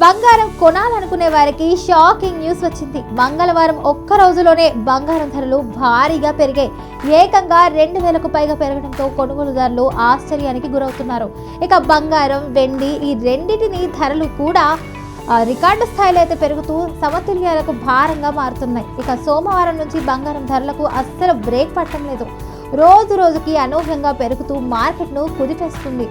బంగారం కొనాలనుకునే వారికి shocking news వచ్చింది. మంగళవారం ఒక్క రోజులోనే బంగారం ధరలు భారీగా పెరిగాయి. ఏకంగా 2000కు పైగా పెరగడంతో కొనుగోలుదారులు ఆశ్చర్యానికి గురవుతున్నారు. ఇక బంగారం, వెండి ఈ రెండింటిని ధరలు కూడా రికార్డు స్థాయిలో అయితే పెరుగుతూ సమతుల్యాలకు భారంగా మారుతున్నాయి. ఇక సోమవారం నుంచి బంగారం ధరలకు అస్సలు బ్రేక్ పట్టడం లేదు. రోజు రోజుకి అనూహ్యంగా పెరుగుతూ మార్కెట్ను కుదిపేస్తుంది.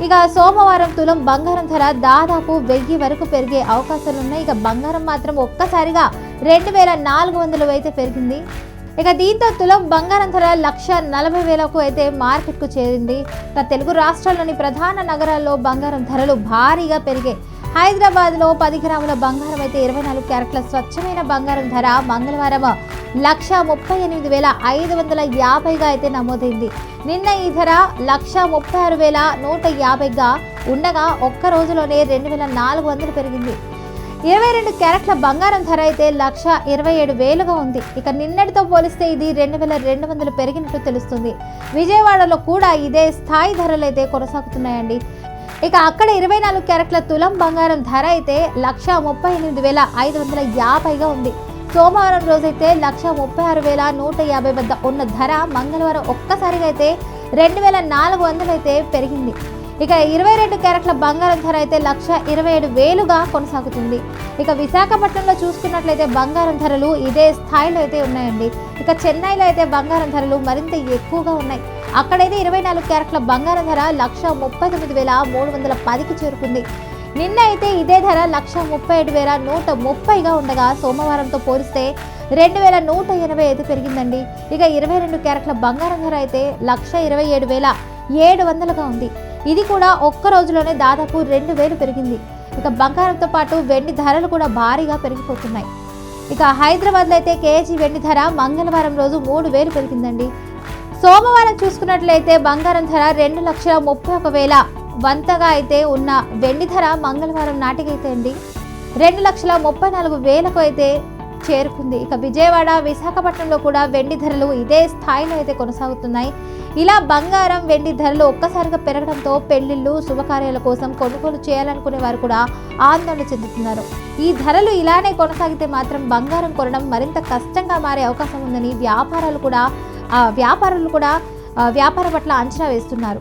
ఇక సోమవారం తులం బంగారం ధర దాదాపు 1000 వరకు పెరిగే అవకాశాలున్నాయి. ఇక బంగారం మాత్రం ఒక్కసారిగా 2400 అయితే పెరిగింది. ఇక దీంతో తులం బంగారం ధర 1,40,000కు అయితే మార్కెట్కు చేరింది. ఇక తెలుగు రాష్ట్రాల్లోని ప్రధాన నగరాల్లో బంగారం ధరలు భారీగా పెరిగాయి. హైదరాబాద్లో 10 గ్రాముల బంగారం అయితే 24 క్యారెట్ల స్వచ్ఛమైన బంగారం ధర మంగళవారం 1,38,550గా అయితే నమోదైంది. నిన్న ఈ ధర 1,36,150గా ఉండగా ఒక్క రోజులోనే 2,400 పెరిగింది. 22 క్యారెట్ల బంగారం ధర అయితే 1,27,000గా ఉంది. ఇక నిన్నటితో పోలిస్తే ఇది 2,200 పెరిగినట్టు తెలుస్తుంది. విజయవాడలో కూడా ఇదే స్థాయి ధరలు అయితే కొనసాగుతున్నాయండి. ఇక అక్కడ 24 క్యారెట్ల తులం బంగారం ధర అయితే 1,38,550గా ఉంది. సోమవారం రోజైతే 1,36,150 వద్ద ఉన్న ధర మంగళవారం ఒక్కసారిగా అయితే 2,400 అయితే పెరిగింది. ఇక 22 క్యారెట్ల బంగారం ధర అయితే 1,27,000గా కొనసాగుతుంది. ఇక విశాఖపట్నంలో చూసుకున్నట్లయితే బంగారం ధరలు ఇదే స్థాయిలో అయితే ఉన్నాయండి. ఇక చెన్నైలో అయితే బంగారం ధరలు మరింత ఎక్కువగా ఉన్నాయి. అక్కడైతే 24 క్యారెట్ల బంగారం ధర 1,39,310కి చేరుకుంది. నిన్న అయితే ఇదే ధర 1,37,130గా ఉండగా సోమవారంతో పోలిస్తే 2,180 అయితే పెరిగిందండి. ఇక 22 క్యారెట్ల బంగారం ధర అయితే 1,27,700గా ఉంది. ఇది కూడా ఒక్క రోజులోనే దాదాపు 2,000 పెరిగింది. ఇక బంగారంతో పాటు వెండి ధరలు కూడా భారీగా పెరిగిపోతున్నాయి. ఇక హైదరాబాద్లో అయితే కేజీ వెండి ధర మంగళవారం రోజు 3,000 పెరిగిందండి. సోమవారం చూసుకున్నట్లయితే బంగారం ధర 2,31,000 వంతగా అయితే ఉన్న వెండి ధర మంగళవారం నాటికైతే అండి 2,34,000కు అయితే చేరుకుంది. ఇక విజయవాడ, విశాఖపట్నంలో కూడా వెండి ధరలు ఇదే స్థాయిలో అయితే కొనసాగుతున్నాయి. ఇలా బంగారం, వెండి ధరలు ఒక్కసారిగా పెరగడంతో పెళ్లిళ్ళు, శుభకార్యాల కోసం కొనుగోలు చేయాలనుకునే వారు కూడా ఆందోళన చెందుతున్నారు. ఈ ధరలు ఇలానే కొనసాగితే మాత్రం బంగారం కొనడం మరింత కష్టంగా మారే అవకాశం ఉందని వ్యాపారులు కూడా వ్యాపారం పట్ల అంచనా వేస్తున్నారు.